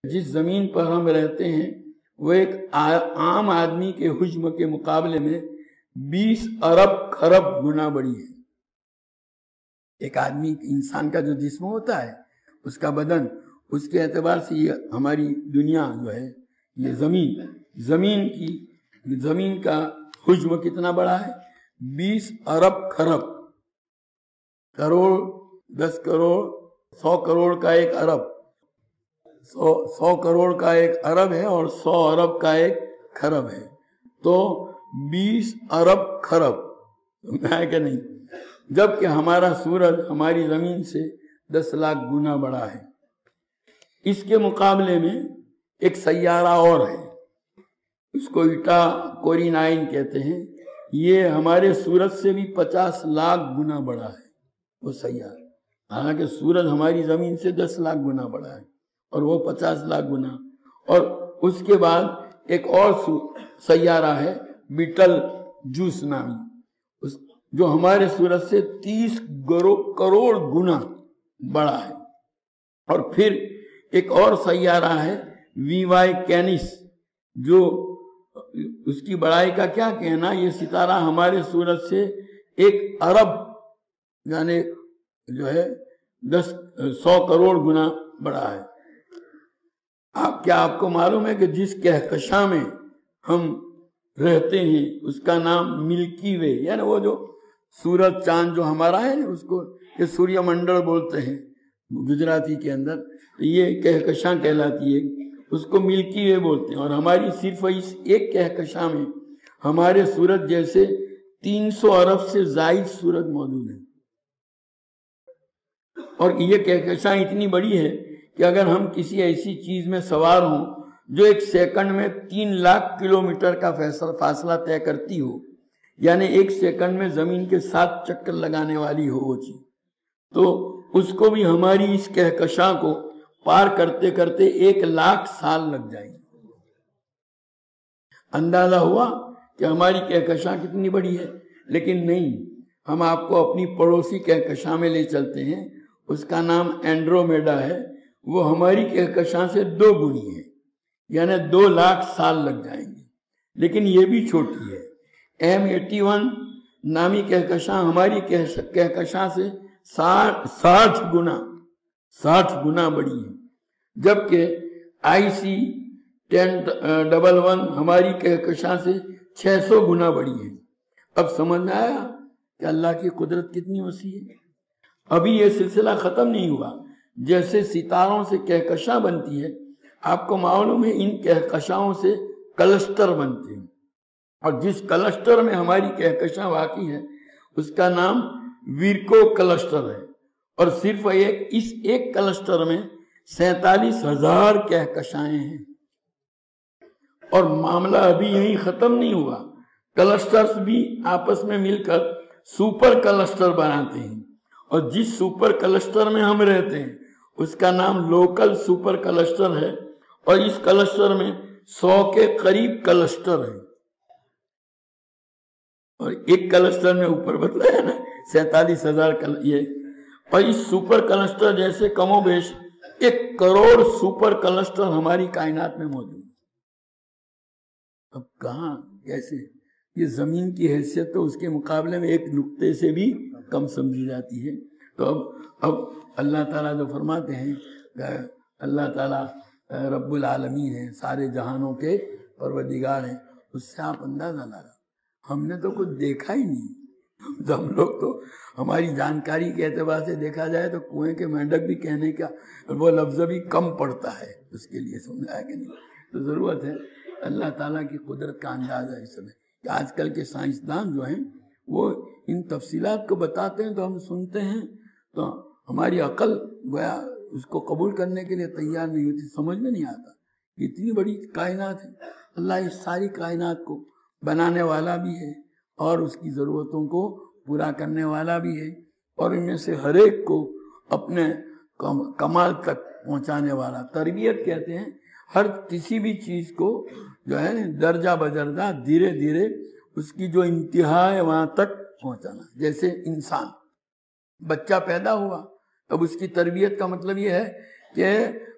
جس زمین پر ہم رہتے ہیں وہ ایک عام آدمی کے حجم کے مقابلے میں 20 ارب خرب گنا بڑی ہے۔ ایک آدمی انسان کا جو جسم ہوتا ہے، اس کا بدن، اس کے اعتبار سے یہ ہماری دنیا جو ہے، یہ زمین کا حجم کتنا بڑا ہے؟ 20 ارب خرب، کروڑ، 10 کروڑ، 100 کروڑ کا ایک ارب، 100 کروڑ کا ایک ارب ہے اور 100 ارب کا ایک خرب ہے، تو 20 ارب خرب ہے کہ نہیں؟ جبکہ ہمارا سورج ہماری زمین سے 10 لاکھ گنا بڑا ہے۔ اس کے مقابلے میں ایک سیارہ اور ہے، اس کو ایٹا کورینائن کہتے ہیں، یہ ہمارے سورج سے بھی 50 لاکھ گنا بڑا ہے وہ سیارہ، حالانکہ سورج ہماری زمین سے 10 لاکھ گنا بڑا ہے اور وہ 50 لاکھ گنا۔ اور اس کے بعد ایک اور سیارہ ہے بیٹل جوس نامی، جو ہمارے سورج سے 30 کروڑ گنا بڑا ہے۔ اور پھر ایک اور سیارہ ہے وی وائی کینس، جو اس کی بڑائی کا کیا کہنا، یہ ستارہ ہمارے سورج سے 1 ارب یعنی جو ہے 100 کروڑ گنا بڑا ہے۔ آپ کو معلوم ہے کہ جس کہکشاں میں ہم رہتے ہیں اس کا نام ملکی وے، یعنی وہ جو سورج چاند جو ہمارا ہے، اس کو یہ سوریہ منڈل بولتے ہیں گجراتی کے اندر، یہ کہکشاں کہلاتی ہے، اس کو ملکی وے بولتے ہیں۔ اور ہماری صرف اس ایک کہکشاں میں ہمارے سورج جیسے 300 ارب سے زائد سورج موجود ہیں، اور یہ کہکشاں اتنی بڑی ہے کہ اگر ہم کسی ایسی چیز میں سوار ہوں جو 1 سیکنڈ میں 3 لاکھ کلومیٹر کا فاصلہ طے کرتی ہو، یعنی 1 سیکنڈ میں زمین کے 7 چکر لگانے والی ہو وہ چیز، تو اس کو بھی ہماری اس کہکشاں کو پار کرتے کرتے 1 لاکھ سال لگ جائیں گے۔ اندازہ ہوا کہ ہماری کہکشاں کتنی بڑی ہے؟ لیکن نہیں، ہم آپ کو اپنی پڑوسی کہکشاں میں لے چلتے ہیں، اس کا نام اینڈرومیڈا ہے، وہ ہماری کہکشاں سے 2 گنی ہے، یعنی 2 لاکھ سال لگ جائیں گے، لیکن یہ بھی چھوٹی ہے۔ M81 نامی کہکشاں ہماری کہکشاں سے 60 گنا بڑی ہے، جبکہ IC 1011 ہماری کہکشاں سے 600 گنا بڑی ہے۔ اب سمجھ میں آیا کہ اللہ کی قدرت کتنی وسیع ہے؟ ابھی یہ سلسلہ ختم نہیں ہوا۔ جیسے ستاروں سے کہکشاں بنتی ہے، آپ کو معلوم ہے ان کہکشاؤں سے کلسٹر بنتے ہیں، اور جس کلسٹر میں ہماری کہکشاں واقع ہے اس کا نام ویرکو کلسٹر ہے، اور صرف اس ایک کلسٹر میں 47,000 کہکشائیں ہیں۔ اور معاملہ ابھی یہیں ختم نہیں ہوا، کلسٹرز بھی آپس میں مل کر سپر کلسٹر بناتے ہیں، اور جس سپر کلسٹر میں ہم رہتے ہیں اس کا نام لوکل سپر کلسٹر ہے، اور اس کلسٹر میں 100 کے قریب کلسٹر ہیں، اور ایک کلسٹر میں اوپر بتلایا نا 47,000 یہ، اور اس سپر کلسٹر جیسے کم و بیش 1 کروڑ سپر کلسٹر ہماری کائنات میں موجود ہے۔ اب کہاں کیسے یہ زمین کی حیثیت تو اس کے مقابلے میں ایک نقطے سے بھی کم سمجھی جاتی ہے۔ تو اب اللہ تعالیٰ جو فرماتے ہیں، اللہ تعالیٰ رب العالمین ہیں، سارے جہانوں کے پروردگار ہیں، اس سے آپ اندازہ لگا ہم نے تو کچھ دیکھا ہی نہیں۔ ہم لوگ تو ہماری جانکاری کے اعتبار سے دیکھا جائے تو کنویں کے مینڈک بھی کہنے کا وہ لفظ بھی کم پڑتا ہے اس کے لیے، سمجھا کہ نہیں؟ تو ضرورت ہے اللہ تعالیٰ کی قدرت کا اندازہ اس میں کہ آج کل کے سائنسدان جو ہیں وہ ان تفصیلات کو بتاتے ہیں تو ہم سنتے ہیں تو ہماری عقل گویا اس کو قبول کرنے کے لیے تیار نہیں ہوتی، سمجھ میں نہیں آتا۔ اتنی بڑی کائنات ہے، اللہ اس ساری کائنات کو بنانے والا بھی ہے اور اس کی ضرورتوں کو پورا کرنے والا بھی ہے، اور ان میں سے ہر ایک کو اپنے کمال تک پہنچانے والا۔ تربیت کہتے ہیں ہر کسی بھی چیز کو جو ہے درجہ بدرجہ دھیرے دھیرے اس کی جو انتہا ہے وہاں تک پہنچانا۔ جیسے انسان بچہ پیدا ہوا، اب اس کی تربیت کا مطلب یہ ہے کہ